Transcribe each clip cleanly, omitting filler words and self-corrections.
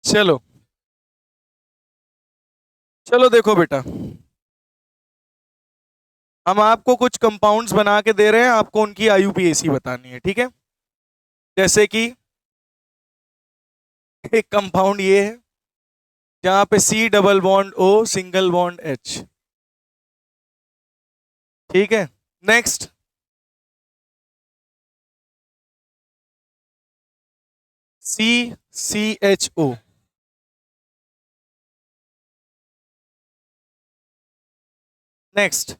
चलो चलो देखो बेटा, हम आपको कुछ कंपाउंड्स बना के दे रहे हैं, आपको उनकी आईयूपीएसी बतानी है, ठीक है। जैसे कि एक कंपाउंड ये है जहां पे C double bond O single bond H, ठीक है। Next, C C H O. Next,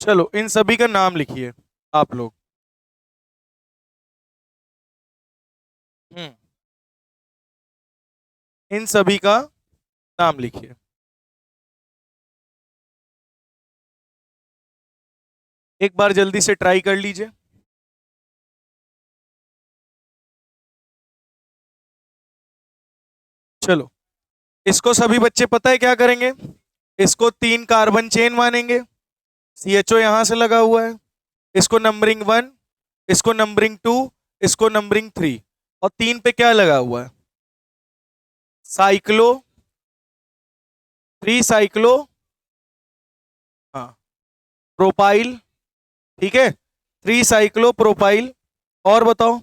चलो इन सभी का नाम लिखिए आप लोग। हम्म, इन सभी का नाम लिखिए। एक बार जल्दी से ट्राई कर लीजिए। चलो, इसको सभी बच्चे पता है क्या करेंगे, इसको 3 कार्बन चेन मानेंगे। CHO यहां से लगा हुआ है, इसको नंबरिंग 1, इसको नंबरिंग 2, इसको नंबरिंग 3, और 3 पे क्या लगा हुआ है, साइक्लो, 3 साइक्लो, हाँ, प्रोपाइल, ठीक है, 3 साइक्लो प्रोपाइल। और बताओ,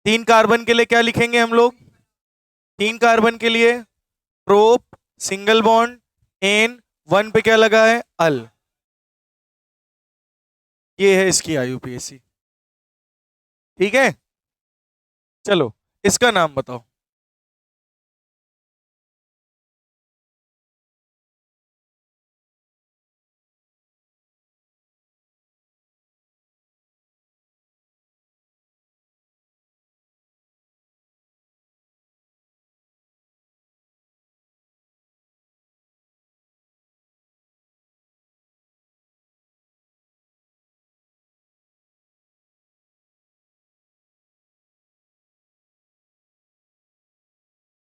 3 कार्बन के लिए क्या लिखेंगे हम लोग, 3 कार्बन के लिए प्रोप, सिंगल बॉन्ड, एन, 1 पे क्या लगा है, अल। ये है इसकी आईयूपीएसी, ठीक है। चलो, इसका नाम बताओ।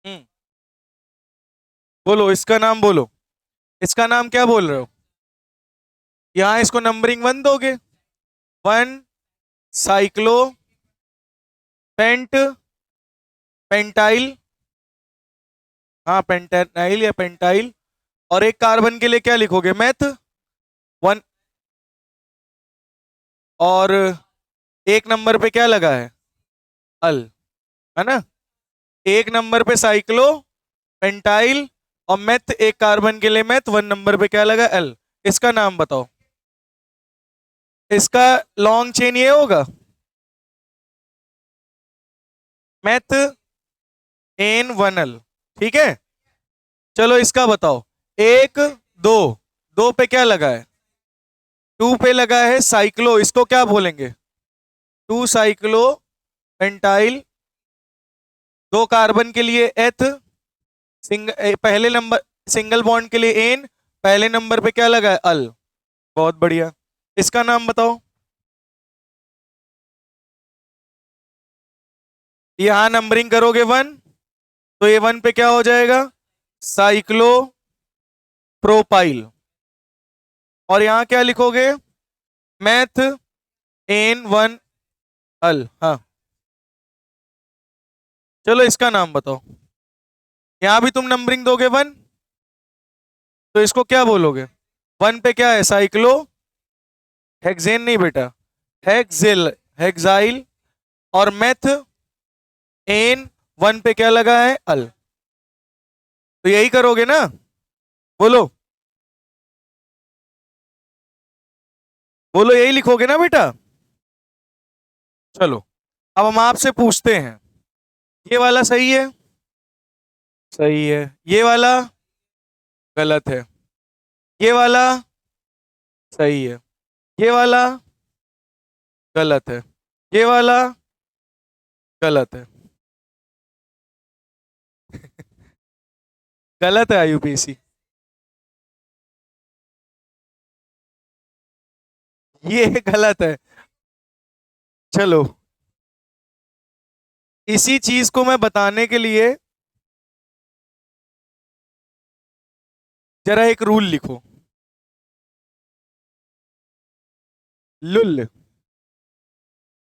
हम्म, बोलो इसका नाम, बोलो इसका नाम, क्या बोल रहे हो। यहां इसको नंबरिंग 1 दोगे, 1 साइक्लो पेंट पेंटाइल, हाँ पेंटाइल या पेंटाइल। और एक कार्बन के लिए क्या लिखोगे, मैथ 1। और एक नंबर पे क्या लगा है, अल, है ना। एक नंबर पे साइक्लो पेंटाइल और मेथ, एक कार्बन के लिए मेथ, 1 नंबर पे क्या लगा, एल। इसका नाम बताओ। इसका लॉन्ग चेन ये होगा, मेथ एन 1 एल, ठीक है। चलो इसका बताओ, 1 2, 2 पे क्या लगा है, 2 पे लगा है साइक्लो, इसको क्या बोलेंगे, 2 साइक्लो पेंटाइल। 2 कार्बन के लिए एथ, पहले नंबर सिंगल बॉन्ड के लिए एन, पहले नंबर पे क्या लगा है, अल। बहुत बढ़िया, इसका नाम बताओ। यहां नंबरिंग करोगे 1, तो ये 1 पे क्या हो जाएगा, साइक्लो प्रोपाइल। और यहां क्या लिखोगे, मैथ एन 1 अल, हाँ। चलो इसका नाम बताओ। यहां भी तुम नंबरिंग दोगे 1, तो इसको क्या बोलोगे, 1 पे क्या है, साइक्लो हेक्सेन, नहीं बेटा, हेक्सिल, हेक्साइल। और मेथ एन 1 पे क्या लगा है, अल। तो यही करोगे ना, बोलो बोलो, यही लिखोगे ना बेटा। चलो, अब हम आपसे पूछते हैं, ये वाला सही है, सही है, ये वाला गलत है, ये वाला सही है, ये वाला गलत है, ये वाला गलत है। गलत है आयुपीसी, ये गलत है। चलो, इसी चीज को मैं बताने के लिए जरा एक रूल लिखो। लुल,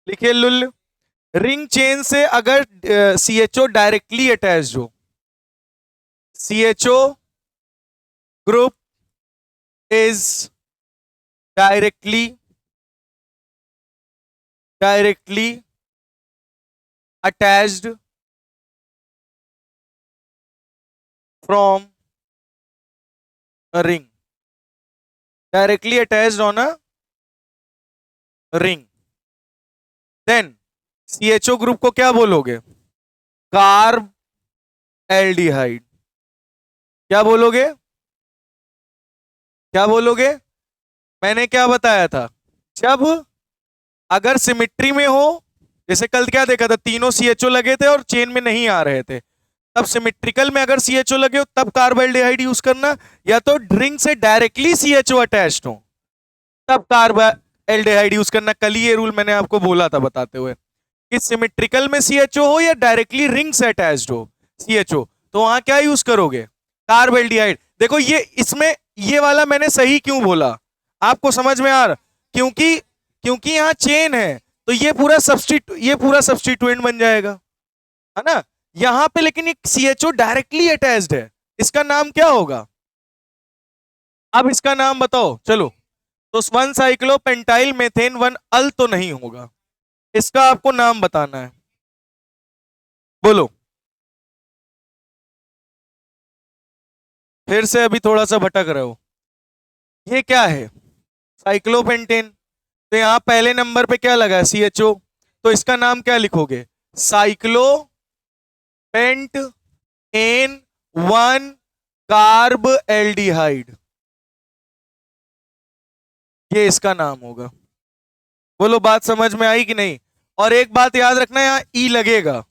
लिखिए लुल। रिंग चेन से अगर सीएचओ डायरेक्टली अटैच्ड हो, CHO group is directly attached from a ring, directly attached on a ring, then CHO group को क्या बोलोगे? Carbaldehyde. क्या बोलोगे? क्या बोलोगे? मैंने क्या बताया था? जब अगर सिमिट्री में हो, जैसे कल क्या देखा था, तीनों सीएचओ लगे थे और चेन में नहीं आ रहे थे, तब सिमिट्रिकल में अगर सीएचओ लगे हो तब कार्बोल्डिहाइड यूज करना, या तो ड्रिंक से डायरेक्टली सीएचओ अटैच्ड हो तब कार्बोल्डिहाइड यूज करना। कल ही ये रूल मैंने आपको बोला था बताते हुए कि सिमिट्रिकल में सीएचओ हो या डायरेक्टली रिंग से अटैच्ड हो सीएचओ, तो वहां क्या यूज करोगे? कार्बोल्डिहाइड। देखो ये इसमें ये वाला मैंने सही क्यों बोला, आपको समझ में आ रहा? क्योंकि क्योंकि यहाँ चेन है, तो ये पूरा सब्स्टिट्यूएंट बन जाएगा, है ना? यहां पे लेकिन एक सीएचओ डायरेक्टली अटैच्ड है, इसका नाम क्या होगा? अब इसका नाम बताओ चलो। तो वन साइक्लोपेंटाइल मेथेन वन अल तो नहीं होगा, इसका आपको नाम बताना है, बोलो। फिर से अभी थोड़ा सा भटक रहे हो। ये क्या है? साइक्लोपेंटेन। तो यहां पहले नंबर पे क्या लगा है? सीएचओ। तो इसका नाम क्या लिखोगे? साइक्लोपेंट एन वन कार्ब एल्डिहाइड, ये इसका नाम होगा। बोलो, बात समझ में आई कि नहीं? और एक बात याद रखना, यहां ई लगेगा,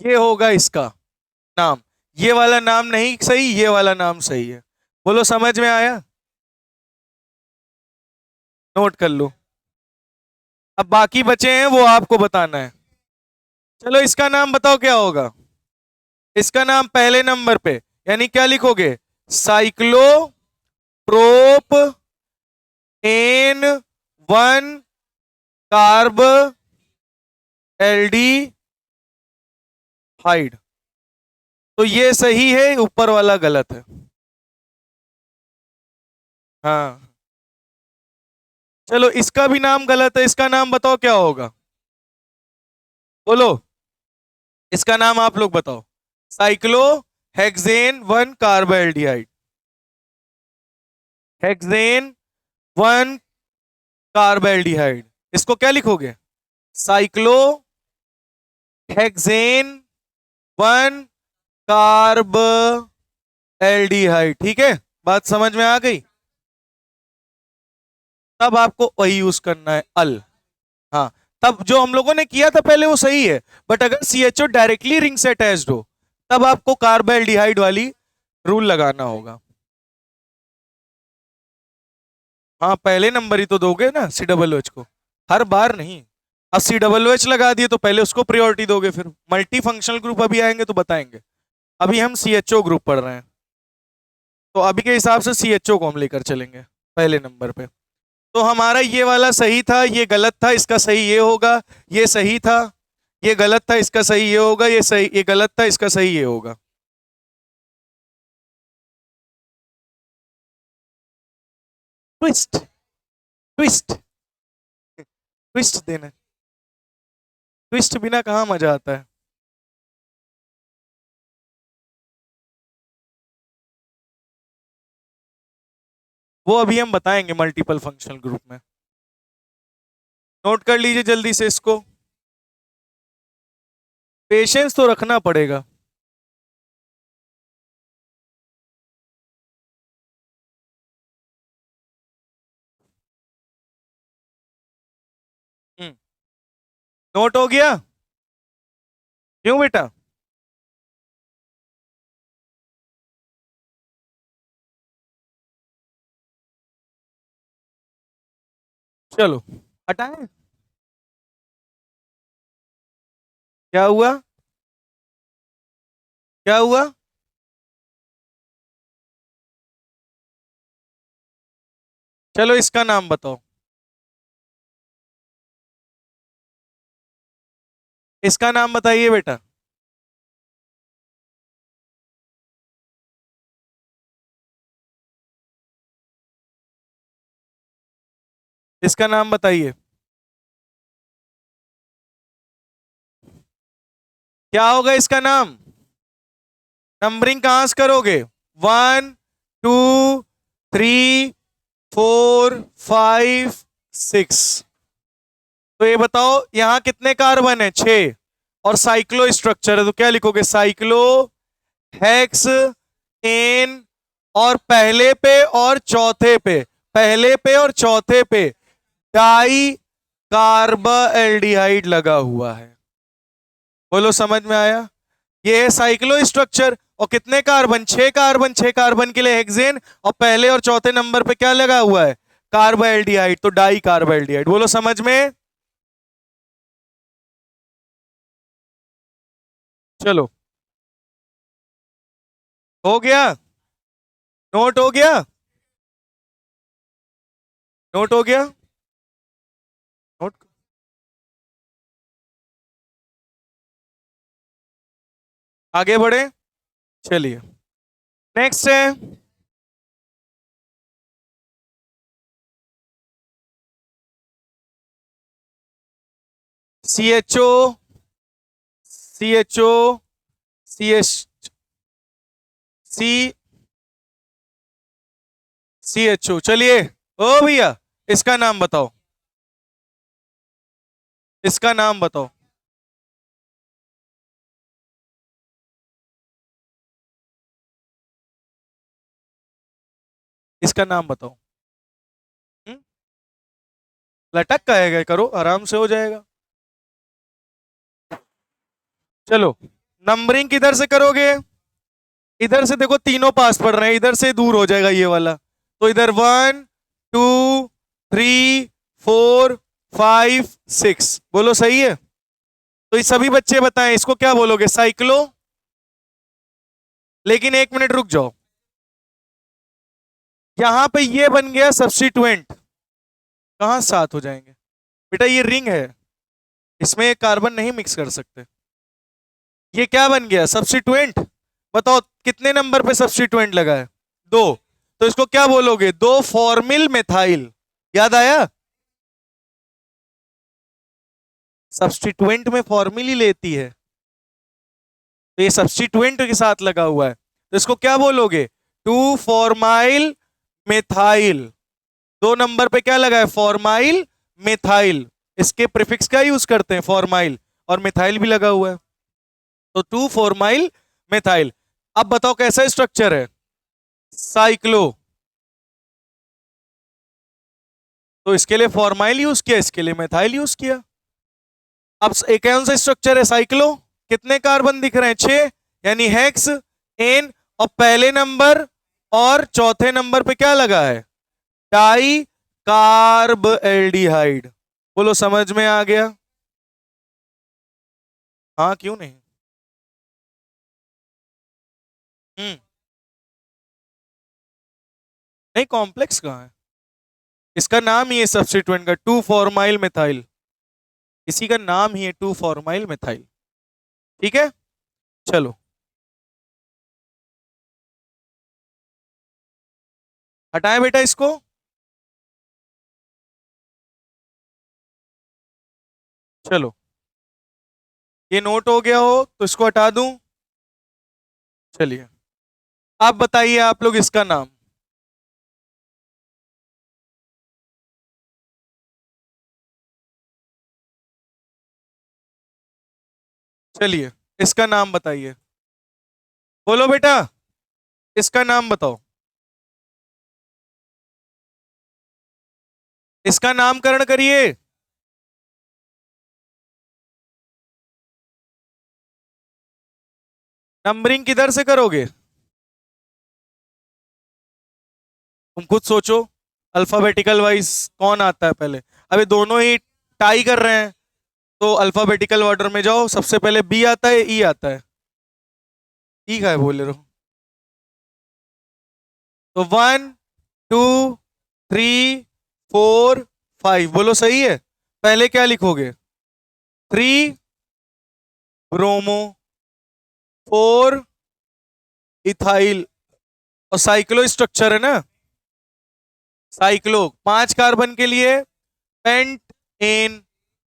ये होगा इसका नाम। ये वाला नाम नहीं सही, ये वाला नाम सही है। बोलो, समझ में आया? नोट कर लो। अब बाकी बचे हैं वो आपको बताना है। चलो, इसका नाम बताओ क्या होगा? इसका नाम पहले नंबर पे यानी क्या लिखोगे? Cyclo prop ane one carb aldehyde. तो ये सही है, ऊपर वाला गलत है। हाँ, चलो इसका भी नाम गलत है, इसका नाम बताओ क्या होगा? बोलो, इसका नाम आप लोग बताओ। Cyclo hexane one carbaldehyde, hexane one carbaldehyde. इसको क्या लिखोगे? Cyclo hexane one carb aldehyde. ठीक है, बात समझ में आ गई? तब आपको वही यूज करना है, अल। हाँ, तब जो हम लोगों ने किया था पहले वो सही है, बट अगर सीएचओ डायरेक्टली रिंग से अटैच्ड हो तब आपको कार्बोल्डिहाइड वाली रूल लगाना होगा। हाँ, पहले नंबर ही तो दोगे ना सी डबल एच को, हर बार नहीं। अब सी डबल एच लगा दिए तो पहले उसको प्रायोरिटी दोगे, फिर मल्टी फंक्शनल ग्रुप अभी आएंगे तो बताएंगे। अभी हम सीएचओ ग्रुप पढ़ रहे हैं, तो अभी के हिसाब से सीएचओ को हम लेकर चलेंगे पहले नंबर पे। तो हमारा ये वाला सही था, ये गलत था, इसका सही ये होगा। ये सही था, ये गलत था, इसका सही ये होगा। ये सही, ये गलत था, इसका सही ये होगा। ट्विस्ट, ट्विस्ट, ट्विस्ट देना। ट्विस्ट बिना कहाँ मजा आता है? वो अभी हम बताएंगे मल्टीपल फंक्शनल ग्रुप में। नोट कर लीजिए जल्दी से इसको, पेशेंस तो रखना पड़ेगा। नोट हो गया? क्यों बेटा? चलो हटाएं। क्या हुआ? क्या हुआ? चलो इसका नाम बताओ। इसका नाम बताइए बेटा। इसका नाम बताइए। क्या होगा इसका नाम? नंबरिंग कहां से करोगे? 1 2 3 4 5 6। तो ये बताओ यहां कितने कार्बन है? 6। और साइक्लो स्ट्रक्चर है तो क्या लिखोगे? Cyclo hex N. और पहले पे और चौथे पे, पहले पे और चौथे पे डाई कार्बोएल्डिहाइड लगा हुआ है। बोलो समझ में आया? ये है साइक्लो स्ट्रक्चर। और कितने कार्बन? 6 कार्बन। 6 कार्बन के लिए हेक्सेन। और पहले और चौथे नंबर पे क्या लगा हुआ है? कार्बोएल्डिहाइड। तो डाई कार्बोएल्डिहाइड। बोलो समझ में? चलो हो गया? नोट हो गया? नोट हो गया? नोट। आगे बढ़े। चलिए नेक्स्ट है C H O, C H O, C H C C H O. चलिए ओ भैया इसका नाम बताओ। इसका नाम बताओ। इसका नाम बताओ। हम्म? लटक कहेगा करो, आराम से हो जाएगा। चलो नंबरिंग किधर से करोगे? इधर से देखो तीनों पास पड़ रहे हैं, इधर से दूर हो जाएगा ये वाला। तो इधर 1 2 3 4 5 6। बोलो सही है? तो ये सभी बच्चे बताएं इसको क्या बोलोगे? साइक्लो। लेकिन 1 मिनट रुक जाओ। यहां पे ये बन गया सब्स्टिट्यूएंट। कहां साथ हो जाएंगे? बेटा ये रिंग है, इसमें कार्बन नहीं मिक्स कर सकते। ये क्या बन गया? सब्स्टिट्यूएंट। बताओ कितने नंबर पे सब्स्टिट्यूएंट लगा है? 2। तो इसको क्या बोलोगे? 2 फॉर्मिल मेथाइल। याद आया? सब्स्टिट्यूएंट में फॉर्मिल ही लेती है, तो ये सब्स्टिट्यूएंट के साथ लगा हुआ है, तो इसको क्या बोलोगे? 2 फॉर्माइल मेथाइल। 2 नंबर पे क्या लगा है? Formyl methyl. इसके प्रीफिक्स का यूज करते हैं, फॉर्माइल। और मिथाइल भी लगा हुआ है, तो 2 फॉर्माइल मेथाइल। अब बताओ कैसा स्ट्रक्चर है? साइक्लो। तो इसके लिए फॉर्माइल यूज किया, इसके लिए मेथाइल यूज किया। अब एक कौन सा स्ट्रक्चर है? साइक्लो। कितने कार्बन दिख रहे हैं? 6। यानी हेक्स एन। और पहले नंबर और चौथे नंबर पे क्या लगा है? Dicarbaldehyde. बोलो समझ में आ गया? हाँ क्यों नहीं? हम्म। नहीं कॉम्प्लेक्स कहाँ है? इसका नाम ही है सब्स्टिट्यूएंट का, 2 फॉर्माइल मेथाइल। इसी का नाम ही है 2 फॉर्माइल मेथाइल। ठीक है। चलो हटाएं बेटा इसको। चलो ये नोट हो गया हो तो इसको हटा दूं। चलिए आप बताइए आप लोग इसका नाम। चलिए इसका नाम बताइए। बोलो बेटा इसका नाम बताओ। इसका नामकरण करिए। नंबरिंग किधर से करोगे? तुम खुद सोचो, अल्फाबेटिकल वाइज कौन आता है पहले? अभी दोनों ही टाई कर रहे हैं, तो अल्फाबेटिकल ऑर्डर में जाओ। सबसे पहले बी आता है, ई आता है? ई का है बोले रहो। तो 1 2 3 4 5 बोलो, सही है। पहले क्या लिखोगे? 3 ब्रोमो, 4 इथाइल, और साइक्लो स्ट्रक्चर है ना, साइक्लो 5 कार्बन के लिए पेंट एन,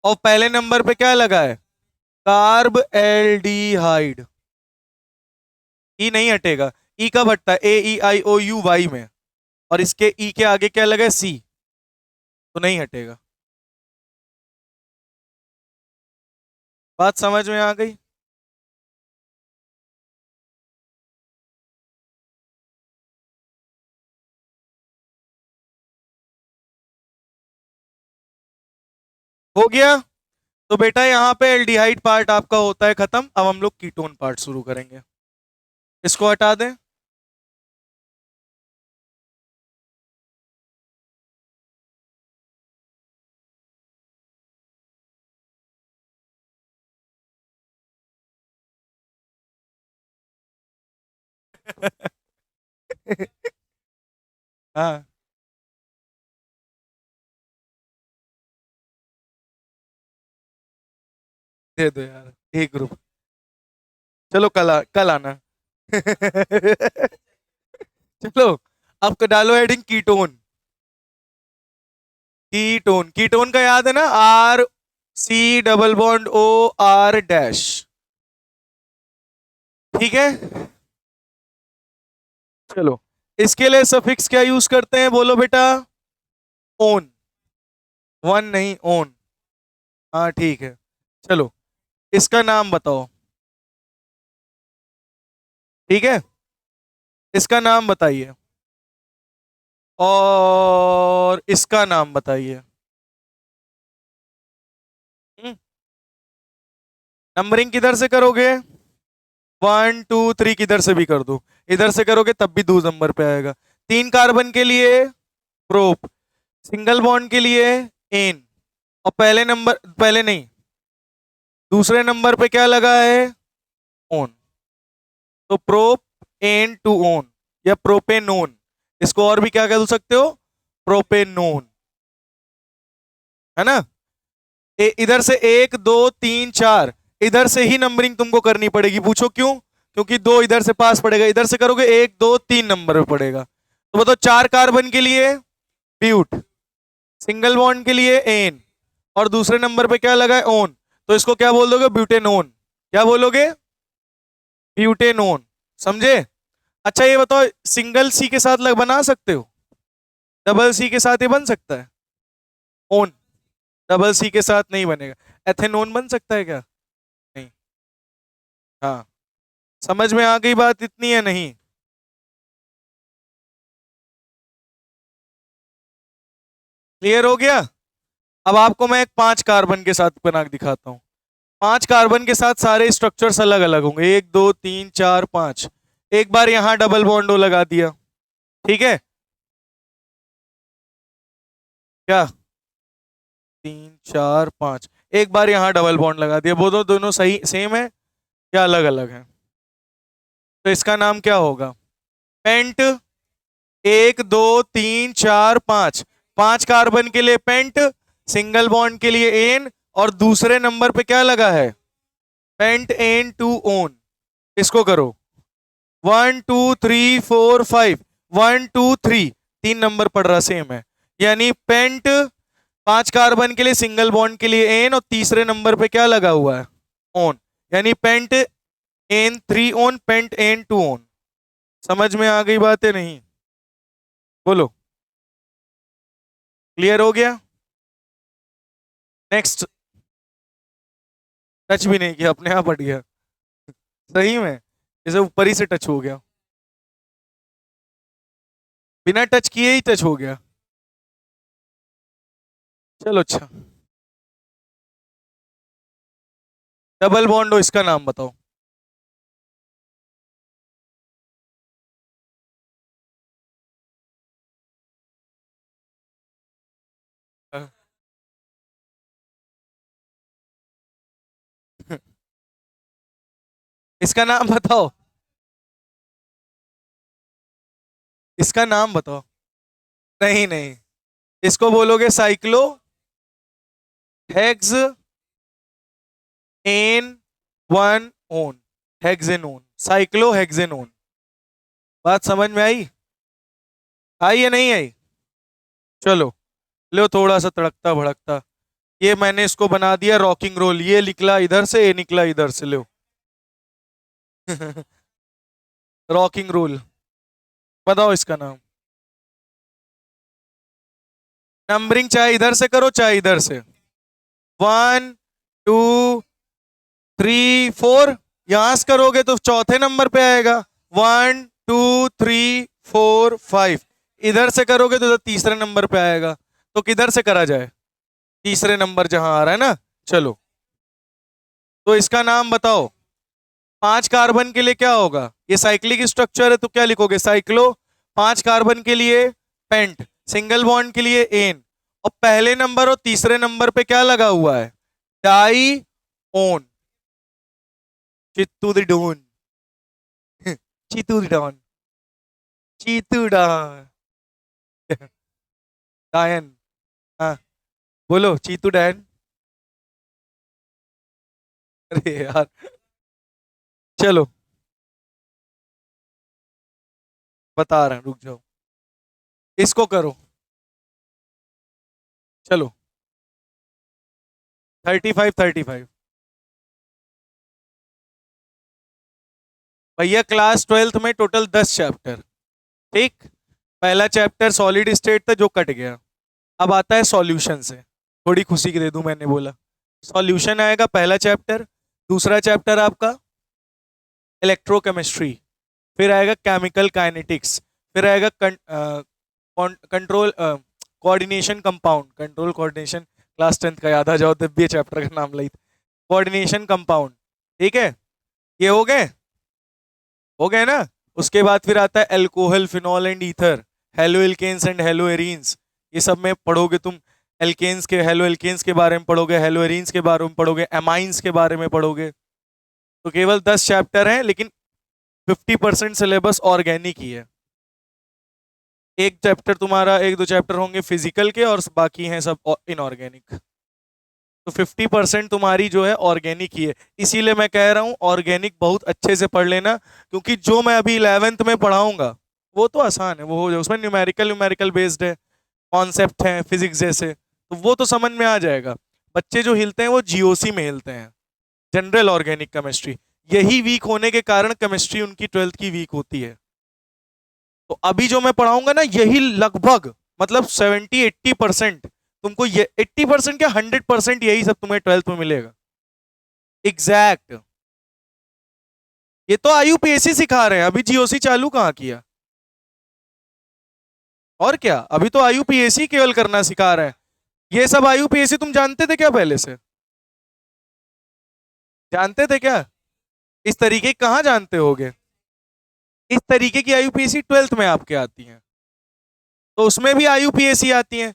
और पहले नंबर पे क्या लगा है? Carb aldehyde. ई नहीं हटेगा। ई कब हटता है? AEIOU में, और इसके ई के आगे क्या लगा है? सी, तो नहीं हटेगा। बात समझ में आ गई? हो गया। तो बेटा यहाँ पे एल्डिहाइड पार्ट आपका होता है खत्म। अब हम लोग कीटोन पार्ट शुरू करेंगे। इसको हटा दें। हाँ, दे दो यार, एक ग्रुप। चलो कल आना। चलो, अब डालो हेडिंग कीटोन। कीटोन, कीटोन का याद है ना? RC double bond OR dash. ठीक है। चलो, इसके लिए सफिक्स क्या यूज करते हैं बोलो बेटा? ओन। वन नहीं, ओन। हाँ ठीक है। चलो, इसका नाम बताओ। ठीक है, इसका नाम बताइए, और इसका नाम बताइए। नंबरिंग किधर से करोगे? 1 2 3 किधर से भी कर दो। इधर से करोगे तब भी 2 नंबर पे आएगा। 3 कार्बन के लिए प्रोप, सिंगल बॉन्ड के लिए एन, और पहले नंबर, पहले नहीं, दूसरे नंबर पे क्या लगा है? ओन। तो प्रोप एन टू ओन, या प्रोपेनोन। इसको और भी क्या कह सकते हो? प्रोपेनोन, है ना? इधर से 1 2 3 4, इधर से ही नंबरिंग तुमको करनी पड़ेगी। पूछो क्यों? क्योंकि दो इधर से पास पड़ेगा, इधर से करोगे 1 2 3 नंबर पे पड़ेगा। तो बताओ, 4 कार्बन के लिए ब्यूट, सिंगल बॉन्ड के लिए एन, और दूसरे नंबर पे क्या लगा है? ओन। तो इसको क्या बोल दोगे? ब्यूटेनोन। क्या बोलोगे? ब्यूटेनोन। समझे? अच्छा ये बताओ, सिंगल सी के साथ लग बना सकते हो? डबल सी के साथ ये बन सकता है? ओन। डबल सी के साथ नहीं बनेगा। एथेनोन बन सकता है क्या? नहीं। हाँ, समझ में आ गई बात इतनी है नहीं? क्लियर हो गया? अब आपको मैं एक 5 कार्बन के साथ बना के दिखाता हूँ। 5 कार्बन के साथ सारे स्ट्रक्चर्स अलग अलग होंगे, 1 2 3 4 5। एक बार यहां डबल बॉन्ड ओ लगा दिया। ठीक है, क्या? 3 4 5, एक बार यहां डबल बॉन्ड लगा दिया। वो दोनों सही सेम है या अलग अलग है? तो इसका नाम क्या होगा? पेंट। 1 2 3 4 5, 5 कार्बन के लिए पेंट, सिंगल बॉन्ड के लिए एन, और दूसरे नंबर पे क्या लगा है? Pentan two one. इसको करो। 1 2 3 4 5, 1 2 3, 3 नंबर पड़ रहा सेम है। यानी पेंट 5 कार्बन के लिए सिंगल बॉन्ड के लिए एन, और तीसरे नंबर पे क्या लगा हुआ है? ओन। यानी paint N3 own, paint N2 own. समझ में आ गई बात है नहीं? बोलो। क्लियर हो गया? नेक्स्ट। टच भी नहीं किया, अपने आप हट गया। सही में, जैसे ऊपर ही से टच हो गया, बिना टच किए ही टच हो गया। चलो अच्छा, डबल बॉन्ड हो, इसका नाम बताओ। इसका नाम बताओ, इसका नाम बताओ। नहीं नहीं, इसको बोलोगे cyclo hex an one one, hexanone, cyclo hexanone. बात समझ में आई? आई या नहीं आई? चलो, लो थोड़ा सा तड़कता भड़कता। ये मैंने इसको बना दिया रॉकिंग रोल, ये निकला इधर से, ये निकला इधर से, लो। Rocking role. बताओ इसका नाम। नंबरिंग चाहे इधर से करो चाहे इधर से। 1 2 3 4, यहां से करोगे तो चौथे नंबर पे आएगा। 1 2 3 4 5, इधर से करोगे तो तीसरे नंबर पे आएगा। तो किधर से करा जाए? तीसरे नंबर जहां आ रहा है ना। चलो, तो इसका नाम बताओ। 5 कार्बन के लिए क्या होगा? ये साइक्लिक स्ट्रक्चर है तो क्या लिखोगे? साइक्लो। 5 कार्बन के लिए पेंट, सिंगल बॉन्ड के लिए एन, और पहले नंबर और तीसरे नंबर पे क्या लगा हुआ है? Di one. Chittu the don. Chitu the don, Chitu don. डायन। हाँ, बोलो चीतू डायन। अरे यार, चलो बता रहा हूं, रुक जाओ। इसको करो। चलो, 35 35। भैया क्लास 12th में टोटल 10 चैप्टर। ठीक, पहला चैप्टर सॉलिड स्टेट था जो कट गया। अब आता है सॉल्यूशन से, थोड़ी खुशी की दे दूं, मैंने बोला सॉल्यूशन आएगा पहला चैप्टर। दूसरा चैप्टर आपका इलेक्ट्रोकेमिस्ट्री, फिर आएगा केमिकल काइनेटिक्स, फिर आएगा control coordination compound, control coordination class 10th का याद आ जाओ, दिव्य चैप्टर का नाम ली। कोऑर्डिनेशन कंपाउंड, ठीक है, ये हो गए ना। उसके बाद फिर आता है alcohol, phenol and ether, haloalkanes and haloarenes. ये सब में पढ़ोगे तुम। एल्केन्स के, हेलो एल्केन्स के बारे में पढ़ोगे, हेलो एरीन्स के बारे में पढ़ोगे, एमाइंस के बारे में पढ़ोगे। तो केवल 10 चैप्टर हैं, लेकिन 50% सिलेबस ऑर्गेनिक ही है। एक चैप्टर तुम्हारा, 1 2 चैप्टर होंगे फिजिकल के, और बाकी हैं सब इनऑर्गेनिक। तो 50% तुम्हारी जो है ऑर्गेनिक ही है। इसीलिए मैं कह रहा हूँ ऑर्गेनिक बहुत अच्छे से पढ़ लेना, क्योंकि जो मैं अभी 11th में पढ़ाऊंगा वो तो आसान है, वो हो जाए, उसमें न्यूमेरिकल न्यूमेरिकल बेस्ड है, कॉन्सेप्ट हैं फिजिक्स जैसे, तो वो तो समझ में आ जाएगा। बच्चे जो हिलते हैं वो जीओसी में हिलते हैं, जनरल ऑर्गेनिक केमिस्ट्री। यही वीक होने के कारण केमिस्ट्री उनकी 12th की वीक होती है। तो अभी जो मैं पढ़ाऊंगा ना, यही लगभग मतलब 70 80% तुमको, ये 80% क्या 100% यही सब तुम्हें 12th में मिलेगा। एग्जैक्ट। ये तो आईयूपीएसी सिखा रहे हैं, अभी जीओसी चालू कहाँ किया? और क्या, अभी तो आईयूपीएसी केवल करना सिखा रहे हैं। ये सब आईयूपीएसी तुम जानते थे क्या पहले से? जानते थे क्या? इस तरीके की कहाँ जानते होगे? इस तरीके की आईयूपीएसी 12th में आपके आती हैं, तो उसमें भी आईयूपीएसी आती हैं।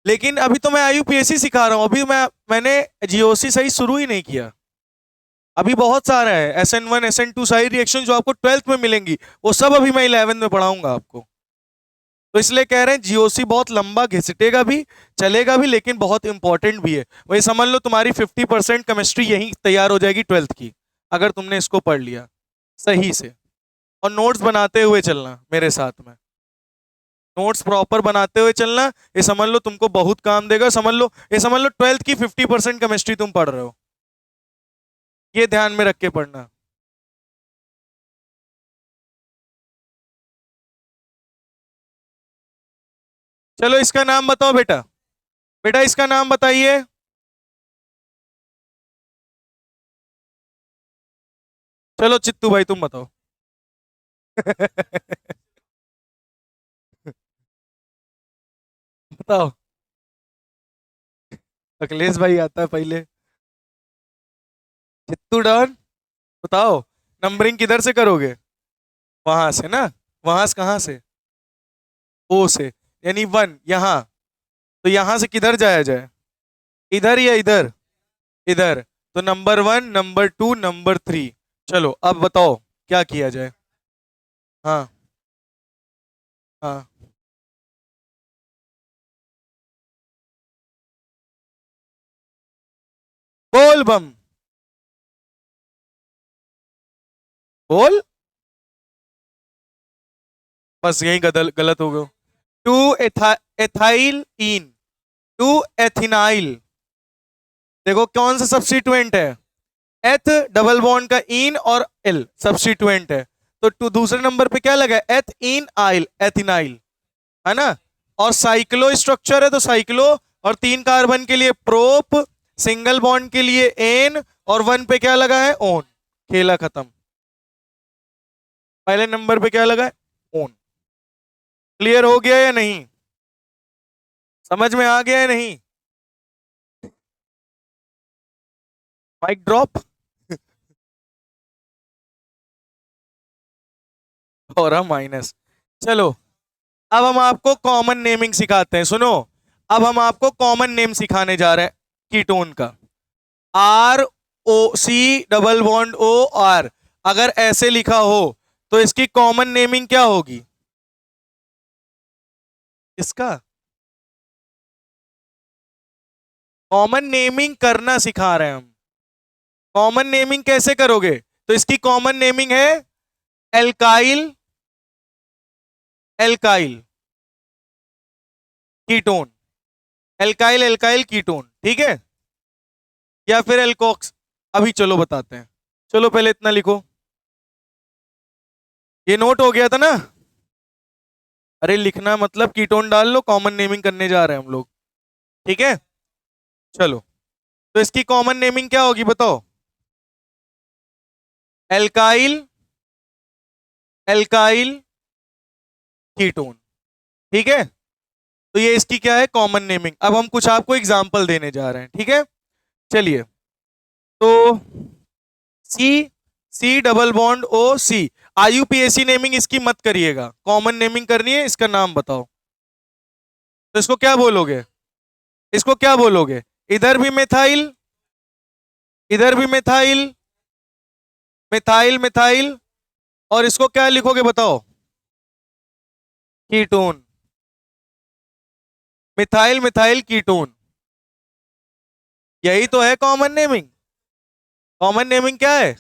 लेकिन अभी तो मैं आईयूपीएसी सिखा रहा हूं, अभी मैंने जीओसी सही शुरू ही नहीं किया। अभी बहुत सारा है, SN1 SN2 सारी रिएक्शन जो आपको 12th में मिलेंगी, वो सब अभी मैं 11th में पढ़ाऊंगा आपको। तो इसलिए कह रहे हैं जीओसी बहुत लंबा घिसटेगा भी, चलेगा भी, लेकिन बहुत इंपॉर्टेंट भी है। वही समझ लो तुम्हारी 50% केमिस्ट्री यहीं तैयार हो जाएगी 12th की, अगर तुमने इसको पढ़ लिया सही से। और नोट्स बनाते हुए चलना मेरे साथ में, नोट्स प्रॉपर बनाते हुए चलना। ये समझ लो तुमको बहुत काम देगा। समझ लो, ये समझ लो 12th की 50% केमिस्ट्री तुम पढ़ रहे हो, ये ध्यान में रख के पढ़ना। चलो इसका नाम बताओ बेटा, बेटा इसका नाम बताइए। चलो चित्तू भाई तुम बताओ। बताओ, अखिलेश भाई आता है पहले। चित्तू डॉन, बताओ नंबरिंग किधर से करोगे? वहां से ना, वहां से कहाँ से? ओ से, यानी 1 यहाँ। तो यहाँ से किधर जाया जाए? इधर या इधर? इधर। तो नंबर 1 नंबर 2 नंबर 3, चलो अब बताओ क्या किया जाए। हाँ हाँ। बोल बम। बोल। बस यही गलत हो गया। Two ethyl in, two ethynyl. देखो कौन सा सब्स्टिट्यूएंट है? एथ डबल बॉन्ड का इन और एल सब्स्टिट्यूएंट है। तो दूसरे नंबर पे क्या लगा? एथ इन आइल, एथिनाइल, है ना। और साइक्लो स्ट्रक्चर है तो साइक्लो। और 3 कार्बन के लिए प्रोप, सिंगल बॉन्ड के लिए एन, और 1 पे क्या लगा है? ओन। खेला खत्म। पहले नंबर पे क्या लगा है? ओन। क्लियर हो गया या नहीं? समझ में आ गया या नहीं? Mic drop. और हम माइनस। चलो अब हम आपको कॉमन नेमिंग सिखाते हैं, सुनो। अब हम आपको कॉमन नेम सिखाने जा रहे हैं कीटोन का। R O C double bond O R, अगर ऐसे लिखा हो तो इसकी कॉमन नेमिंग क्या होगी? इसका कॉमन नेमिंग करना सिखा रहे हैं हम। कॉमन नेमिंग कैसे करोगे? तो इसकी कॉमन नेमिंग है alkyl, alkyl ketone. Alkyl alkyl ketone, ठीक है। या फिर एल्कोक्स। अभी चलो बताते हैं। चलो पहले इतना लिखो। ये नोट हो गया था ना? अरे लिखना मतलब कीटोन डाल लो, कॉमन नेमिंग करने जा रहे हैं हम लोग। ठीक है। चलो तो इसकी कॉमन नेमिंग क्या होगी बताओ? एल्काइल, एल्काइल कीटोन, ठीक है। तो ये इसकी क्या है? Common naming. अब हम कुछ आपको एग्जांपल देने जा रहे हैं, ठीक है। चलिए। तो सी, सी डबल बॉन्ड ओ सी। आईयूपीएसी नेमिंग इसकी मत करिएगा, कॉमन नेमिंग करनी है। इसका नाम बताओ। तो इसको क्या बोलोगे? इसको क्या बोलोगे? इधर भी मिथाइल, इधर भी मिथाइल, मिथाइल मिथाइल। और इसको क्या लिखोगे बताओ? कीटोन। Methyl methyl ketone. यही तो है कॉमन नेमिंग। कॉमन नेमिंग क्या है?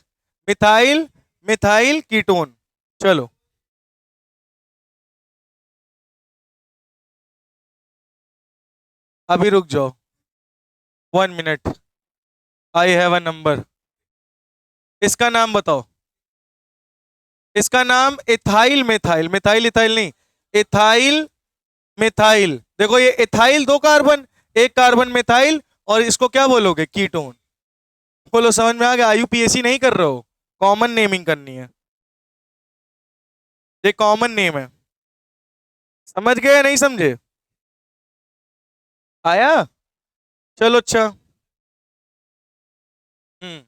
Methyl methyl ketone. चलो अभी रुक जाओ, 1 minute. I have a number. इसका नाम बताओ। इसका नाम इथाइल मिथाइल, मिथाइल इथाइल नहीं, इथाइल मिथाइल। देखो ये इथाइल 2 कार्बन, 1 कार्बन मिथाइल। और इसको क्या बोलोगे? कीटोन। बोलो समझ में आ गया? आईयूपीएसी नहीं कर रहे हो, कॉमन नेमिंग करनी है। ये कॉमन नेम है। समझ गए या नहीं समझे? आया? चलो अच्छा। हम्म।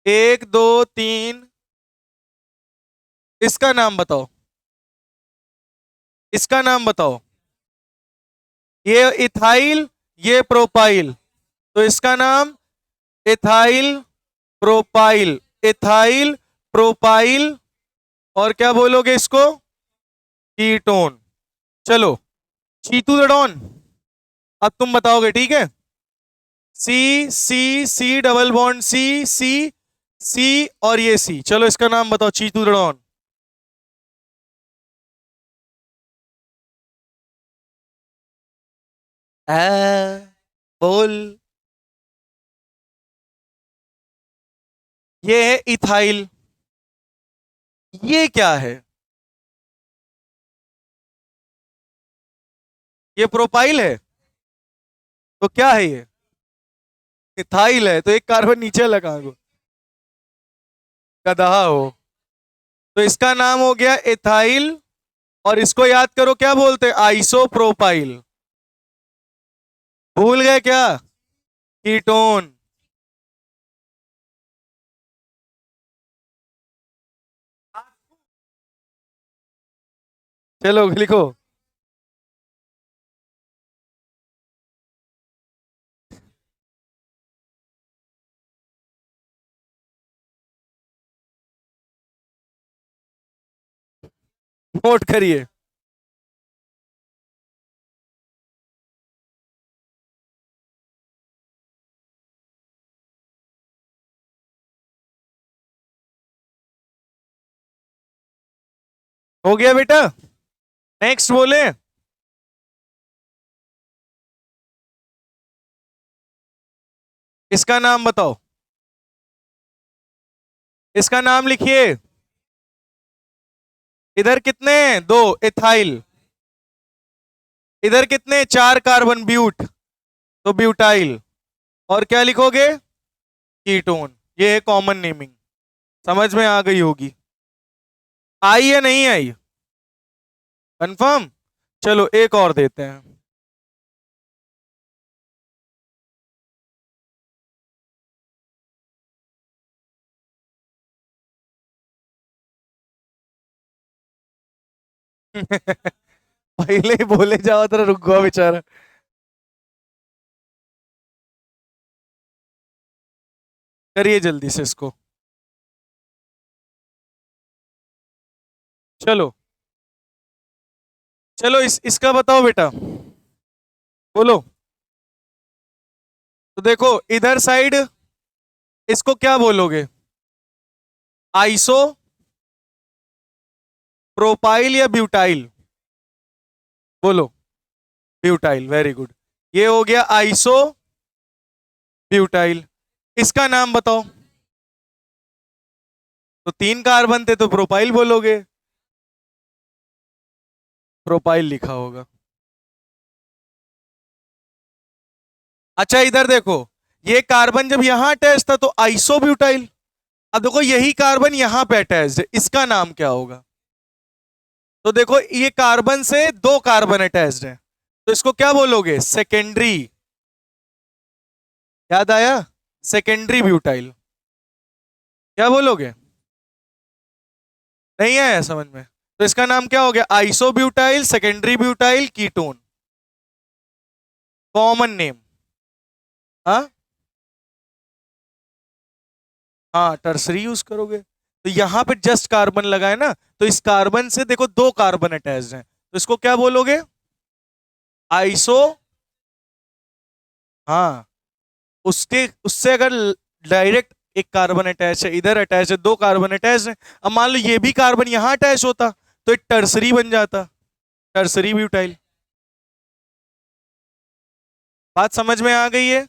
1 2 3। इसका नाम बताओ। इसका नाम बताओ। ये इथाइल, ये प्रोपाइल। तो इसका नाम इथाइल प्रोपाइल, इथाइल प्रोपाइल। और क्या बोलोगे इसको? कीटोन। चलो चीतू द डॉन। अब तुम बताओगे, ठीक है। सी, सी सी डबल बॉन्ड सी, सी सी। और ये सी। चलो इसका नाम बताओ, चीतू द डॉन। बोल। ये है इथाइल। ये क्या है? ये प्रोपाइल है। तो क्या है ये? इथाइल है तो 1 कार्बन नीचे लगा गो। गधा हो। तो इसका नाम हो गया इथाइल। और इसको याद करो, क्या बोलते हैं? आइसोप्रोपाइल। भूल गए क्या? कीटोन। चलो लिखो। नोट करिए। हो गया बेटा? नेक्स्ट बोले। इसका नाम बताओ, इसका नाम लिखिए। इधर कितने हैं? दो, इथाइल। इधर कितने? चार कार्बन, ब्यूट, तो ब्यूटाइल। और क्या लिखोगे? कीटोन। ये है कॉमन नेमिंग। समझ में आ गई होगी। आई या नहीं आई? कंफर्म? चलो एक और देते हैं। पहले ही बोले जाओ, तेरा रुक गया बेचारा। करिए जल्दी से इसको। चलो चलो, इसका बताओ बेटा। बोलो। तो देखो इधर साइड, इसको क्या बोलोगे? आइसो प्रोपाइल या ब्यूटाइल? बोलो। Butyl, very good. ये हो गया आइसो ब्यूटाइल। इसका नाम बताओ। तो तीन कार्बन थे तो प्रोपाइल बोलोगे। प्रोपाइल लिखा होगा। अच्छा इधर देखो, ये कार्बन जब यहां अटैच था तो आइसोब्यूटाइल। अब देखो यही कार्बन यहां पे अटैच है, इसका नाम क्या होगा? तो देखो ये कार्बन से दो कार्बन अटैच्ड है, तो इसको क्या बोलोगे? सेकेंडरी। याद आया? Secondary butyl. क्या बोलोगे? नहीं आया समझ में? तो इसका नाम क्या हो गया? Isobutyl secondary butyl ketone. Common name. हाँ हाँ, टर्सरी यूज करोगे। तो यहां पे जस्ट कार्बन लगा है ना, तो इस कार्बन से देखो दो कार्बन अटैच्ड हैं, तो इसको क्या बोलोगे? आइसो। हाँ, उसके उससे अगर डायरेक्ट एक कार्बन अटैच है, इधर अटैच है, दो कार्बन अटैच है, अब मान लो ये भी कार्बन यहां अटैच होता तो एक टर्सरी बन जाता, टर्सरी ब्यूटाइल। बात समझ में आ गई है?